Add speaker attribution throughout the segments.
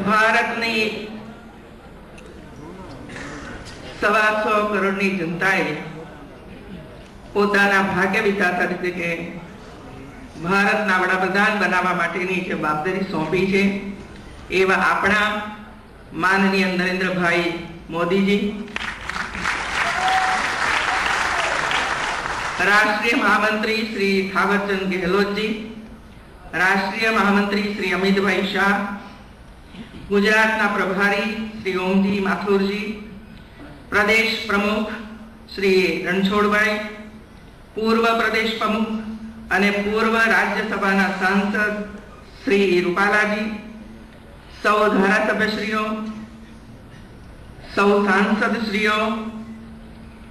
Speaker 1: ભારતની 125 કરોડની જનતાએ પોતાના ભાગ્ય વિધાતા તરીકે ભારતના વડાપ્રધાન બનાવવા માટેની જવાબદારી સોંપી છે એવા આપણા માનનીય નરેન્દ્રભાઈ મોદીજી, राष्ट्रीय महामंत्री श्री थावरचंद गहलोत जी, राष्ट्रीय महामंत्री श्री अमित भाई शाह, गुजरात प्रभारी श्री ओमजी माथुर जी, प्रदेश प्रमुख श्री रणछोड़ भाई, पूर्व प्रदेश प्रमुख अने पूर्व राज्यसभा सांसद श्री रूपाला जी, सौ धारासभ्यश्रीओ, सौ सांसदश्रीओ,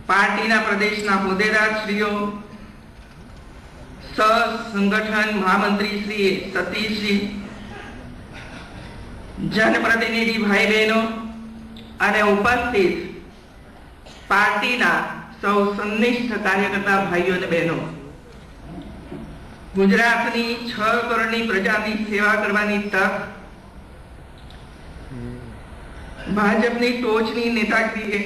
Speaker 1: पार्टी प्रदेशना होद्देदारश्रीओ, संगठन महामंत्री श्री सतीश जी, जनप्रतिनिधि भाई बहनों अने उपस्थित पार्टी सौ सन्निष्ठ कार्यकर्ता भाईओ ने बहनों, गुजरातनी 6 करोड़नी प्रजानी सेवा करवानी तक भाजपनी टोचनी नेतागिरीए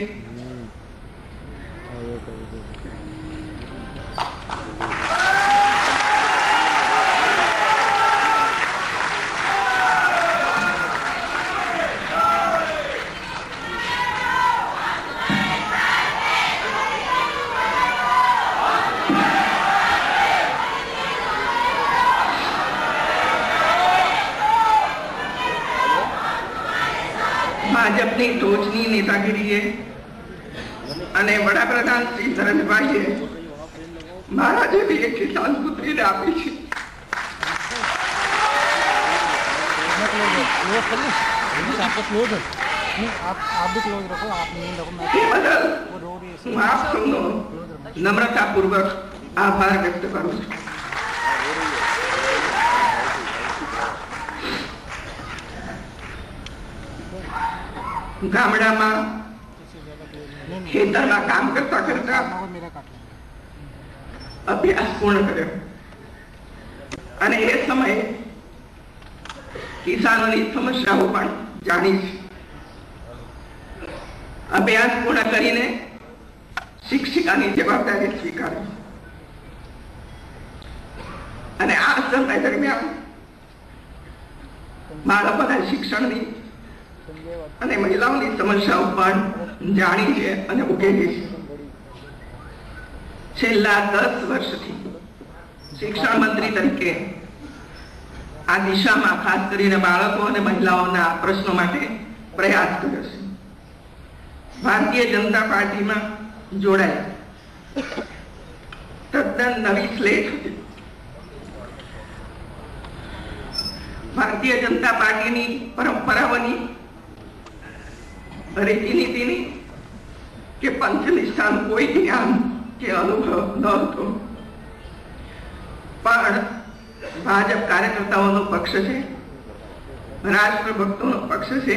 Speaker 1: भाजपनी टोचनी नेतागिरीए अने वडाप्रधान श्री नरेन्द्रभाईए मारा जेवी एक किसान पुत्रीने आपी छे।
Speaker 2: आप भी क्लोज रखो, आप नहीं रखो।
Speaker 1: मैं आप सबनो नम्रतापूर्वक आभार व्यक्त करूं छुं। गामडामां खेतरमां काम करता करता अभ्यास पूर्ण कर्यो अने ए समय किसानोनी समस्याओ पण जाणी छे। अभ्यास पूर्ण करीने शिक्षिकानी जवाबदारी स्वीकारी अने आ समय दरमियान बाळकोना शिक्षणनी अने महिलाओनी समस्याओ पण जाणी छे अने उकेली छे। छेल्ला 10 वर्षथी शिक्षण मंत्री तरीके आ दिशामां खास करीने बाळको अने महिलाओना प्रश्नो माटे प्रयास कर्यो छे। भारतीय जनता पार्टी में जोड़ाया तद्दन नवी स्लेट हती। भारतीय जनता पार्टी नी परंपराओनी रीतिनीतिनी के पंचनिष्ठा कोई ज्ञान के अनुभव न हतो, पण भाजप कार्यकर्ताओनो पक्ष छे, राष्ट्रभक्तोनो पक्ष छे।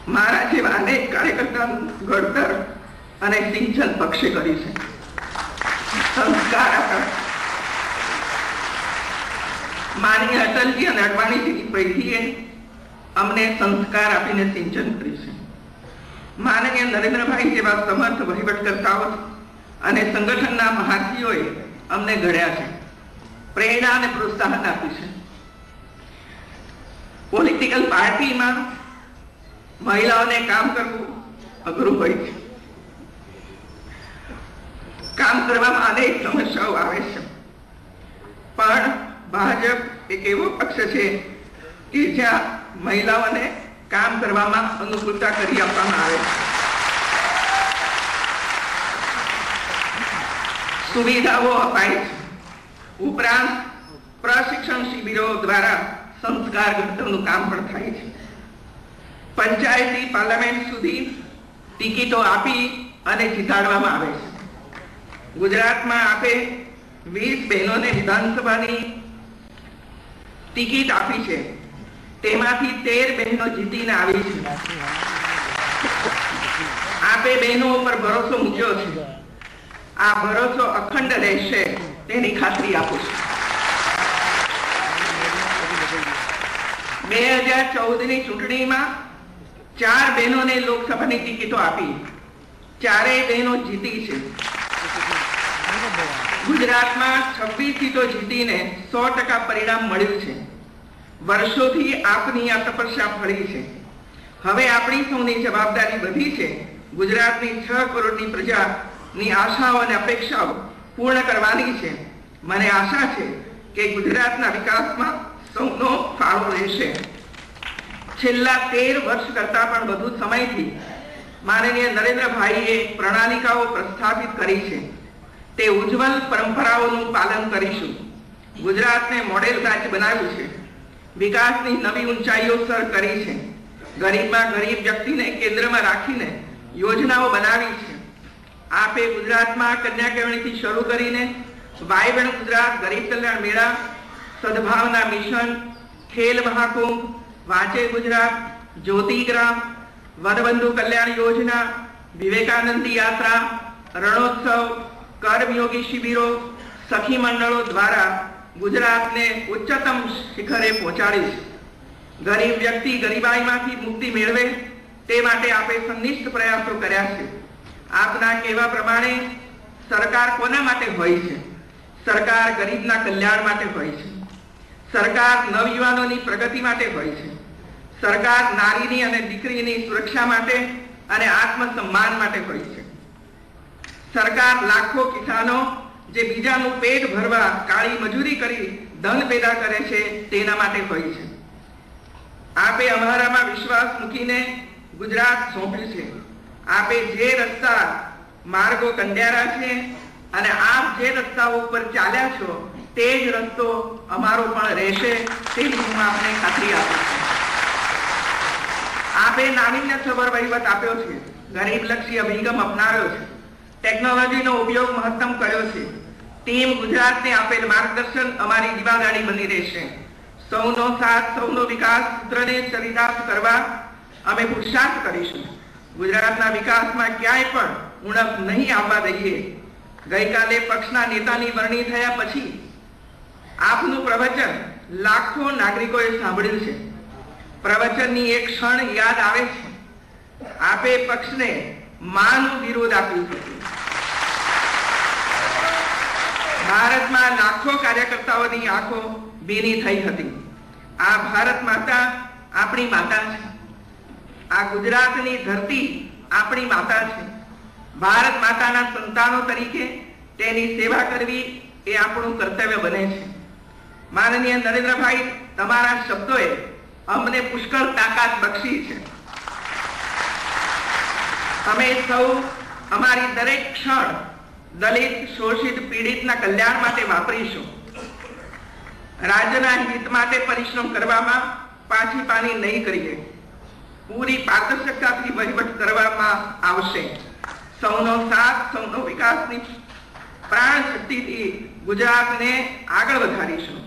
Speaker 1: मारा जेवा अनेक कार्यकर्ता घड़तर अने सिंचन पक्षे करी छे। संस्कार माननीय अटलजी अने अडवाणीजी की पेढ़ीए अमने संस्कार आपीने सिंचन कर्युं छे। माननीय नरेन्द्रभाई जेवा समर्थ वहीवटकर्ताओ अने संगठनना महारथीओए अमने घड्या छे, प्रेरणा अने प्रोत्साहन आप्युं छे। पॉलिटिकल पार्टी में महिलाओने काम करवुं अघरुं होय छे। काम करवामां अनेक समस्याओ आवे छे, पण भाजप एक एवो पक्ष छे कि ज्यां महिलाओने काम करवामां अनुकूलता करी आपवामां आवे छे। सुविधाओ अपाय छे, उपरांत प्रशिक्षण शिबिरो द्वारा संस्कार घडतरनुं काम पण थाय छे। पंचायती पार्लामेंट सुधी टिकिटो आपी अने जीताडवामां आवे छे। गुजरातमां आपे 20 बहनोने विधानसभानी टिकिट आपी छे, तेमांथी 13 बहनों जीतीने आवी छे। आपे बहनों पर भरोसो मूक्यो छे, आ भरोसो अखंड रहेशे तेनी खातरी आपो छुं। 2014ની ચૂંટણીમાં 4 બહેનોને લોકસભાની ટિકિટો આપી, 4 બહેનો જીતી છે. ગુજરાતમાં 26 સીટો જીતીને 100% પરિણામ મળ્યું છે. વર્ષોથી આપની આ તપસ્યા ફળી છે. હવે આપણી સૌની જવાબદારી વધી છે ગુજરાતની 6 કરોડની પ્રજાની આશાઓ અને અપેક્ષાઓ પૂર્ણ કરવાની છે. મને આશા છે કે ગુજરાતના વિકાસમાં સૌનો ફાળો રહેશે. છેલ્લા 13 વર્ષ કરતા પણ વધુ સમયથી માનનીય નરેન્દ્રભાઈએ પ્રણાલિકાઓ પ્રસ્થાપિત કરી છે. તે ઉજ્જવલ પરંપરાઓનું પાલન કરીશું. ગુજરાતને મોડેલ રાજ્ય બનાવ્યું છે. વિકાસની નવી ઊંચાઈઓ સર કરી છે. ગરીબમાં ગરીબ વ્યક્તિને કેન્દ્રમાં રાખીને યોજનાઓ બનાવી છે. આપે ગુજરાતમાં કન્યા કેળવણીથી શરૂ કરીને વાયવ્ય ગુજરાત ગરીબ કલ્યાણ મેળા, સદભાવના મિશન, ખેલ મહાકુંભ, વાંચે ગુજરાત, જ્યોતિગ્રામ, વનબંધુ કલ્યાણ યોજના, વિવેકાનંદી યાત્રા, રણોત્સવ, કર્મયોગી શિબિરો, સખી મંડળો દ્વારા ગુજરાતને ઉચ્ચતમ શિખરે પહોંચાડી છે. ગરીબ વ્યક્તિ ગરીબાઈમાંથી મુક્તિ મેળવે તે માટે આપે સંનિષ્ઠ પ્રયાસો કર્યા છે. આપના કહેવા પ્રમાણે સરકાર કોના માટે હોય છે? સરકાર ગરીબના કલ્યાણ માટે હોય છે. સરકાર નવયુવાનોની પ્રગતિ માટે હોય છે. સરકાર નારીની અને દીકરીની સુરક્ષા માટે અને આત્મસન્માન માટે હોય છે. સરકાર લાખો કિસાનો જે બીજાનું પેટ ભરવા કાળી મજૂરી કરી ધન પેદા કરે છે તેના માટે હોય છે. આપે અમારામાં વિશ્વાસ મૂકીને ગુજરાત સોંપ્યું છે. આપે જે રસ્તા માર્ગો કંડ્યારા છે અને આપ જે રસ્તાઓ ઉપર ચાલ્યા છો તે જ રસ્તો અમારો પણ રહેશે તેની હું આપને ખાતરી આપું છું. આપે નાવીન્યસભર વહીવટ આપ્યો છે. ગરીબલક્ષી અભિગમ અપનાવ્યો છે. ટેકનોલોજીનો ઉપયોગ મહત્તમ કર્યો છે. ટીમ ગુજરાતને આપેલ માર્ગદર્શન અમારી જીવાદાડી બની રહેશે. સૌનો સાથ સૌનો વિકાસ સૂત્રને ચરિતાર્થ કરવા અમે પુરુષાર્થ કરીશું. ગુજરાતના વિકાસમાં ક્યાંય પણ ઉણપ નહીં આવવા દઈએ. ગઈકાલે પક્ષના નેતાની વરણી થયા પછી આપનું પ્રવચન લાખો નાગરિકોએ સાંભળ્યું છે. પ્રવચનની એક ક્ષણ યાદ આવે છે. આપે પક્ષને માનું વિરોધ આપ્યું હતું. ભારતમાં લાખો કાર્યકર્તાઓની આંખો ભીની થઈ હતી. આ ભારત માતા આપણી માતા છે. આ ગુજરાતની ધરતી આપણી માતા છે. ભારત માતાના સંતાનો તરીકે તેની સેવા કરવી એ આપણું કર્તવ્ય બને છે. માનનીય નરેન્દ્રભાઈ, તમારા શબ્દોએ અમને પુષ્કળ તાકાત બક્ષી છે. અમે સૌ અમારી દરેક ક્ષણ દલિત, શોષિત, પીડિતના કલ્યાણ માટે વાપરીશું. રાજ્યના હિત માટે પરિશ્રમ કરવામાં પાછી પાની નહીં કરીએ. પૂરી પારદર્શકતાથી વહીવટ કરવામાં આવશે. સૌનો સાથ સૌનો વિકાસની પ્રાણ શક્તિથી ગુજરાતને આગળ વધારીશું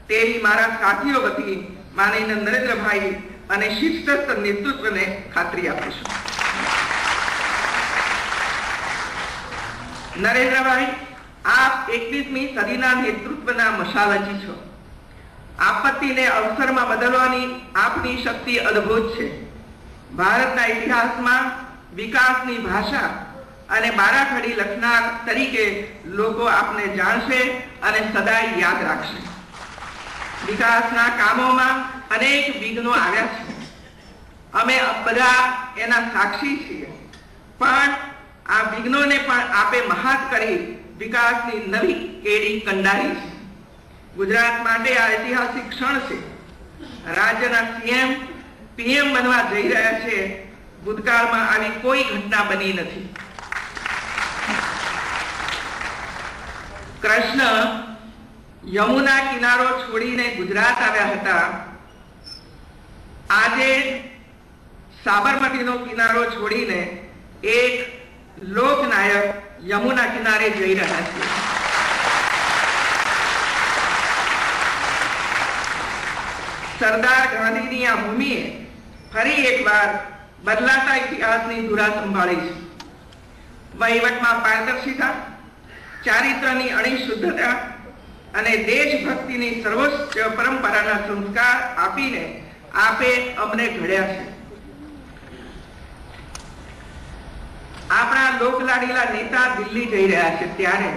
Speaker 1: તેવી મારા સાથીઓ વતી માનનીય નરેન્દ્રભાઈ અને શિસ્તસ્થ નેતૃત્વને ખાતરી આપીશું. નરેન્દ્રભાઈ, આપ 21મી સદીના નેતૃત્વના મશાલજી છો. આપત્તિને અવસરમાં બદલવાની આપની શક્તિ અદ્ભુત છે. ભારતના ઇતિહાસમાં વિકાસની ભાષા અને બારાખડી લખનાર તરીકે લોકો આપને જાણશે અને સદાય યાદ રાખશે. વિકાસના કામોમાં અનેક વિઘ્નો આવ્યા છે. અમે બધા એના સાક્ષી છીએ. પણ આ વિઘ્નોને પણ આપે મહાત કરી વિકાસની નવી કેડી કંડારી છે. ગુજરાત માટે આ ઐતિહાસિક ક્ષણ છે. રાજ્યના સીએમ પીએમ બનવા જઈ રહ્યા છે. ભૂતકાળમાં આવી કોઈ ઘટના બની નથી. કૃષ્ણ યમુના કિનારો છોડીને ગુજરાત આવ્યા હતા. આજે સાબરમતીનો કિનારો છોડીને એક લોકનાયક યમુના કિનારે જઈ રહ્યા છે. સરદાર ગાંધીની આ ભૂમિએ ફરી એકવાર બદલાતા ઇતિહાસની ધુરા સંભાળી છે. વહીવટમાં પારદર્શિતા, ચારિત્રની અણી શુદ્ધતા અને દેશભક્તિની સર્વોચ્ચ પરંપરાના સંસ્કાર આપીને આપે અમને ઘડ્યા છે. આપણા લોકલાડીલા નેતા દિલ્હી જઈ રહ્યા છે ત્યારે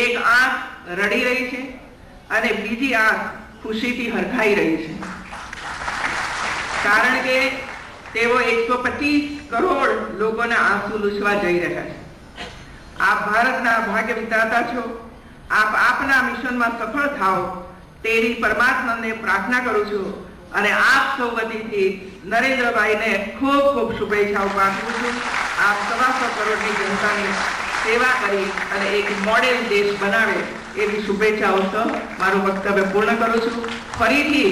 Speaker 1: એક આંખ રડી રહી છે અને બીજી આંખ ખુશીથી હરખાઈ રહી છે, કારણ કે તેઓ 125 કરોડ લોકોના આંસુ લૂછવા જઈ રહ્યા છે. આપ ભારતના ભાગ્ય વિધાતા છો. આપ આપના મિશનમાં સફળ થાઓ તેવી પરમાત્માને પ્રાર્થના કરું છું અને આપ સૌ વતીથી નરેન્દ્રભાઈને ખૂબ ખૂબ શુભેચ્છાઓ પાઠવું છું. આપ 125 કરોડની જનતાની સેવા કરી અને એક મોડેલ દેશ બનાવે એવી શુભેચ્છાઓ મારું વક્તવ્ય પૂર્ણ કરું છું. ફરીથી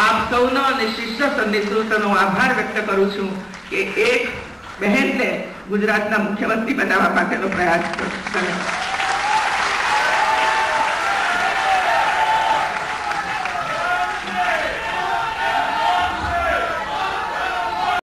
Speaker 1: આપ સૌનો અને શિષ્ય નેતૃત્વનો આભાર વ્યક્ત કરું છું કે એક બહેનને ગુજરાતના મુખ્યમંત્રી બનાવવા માટેનો પ્રયાસ કર્યો.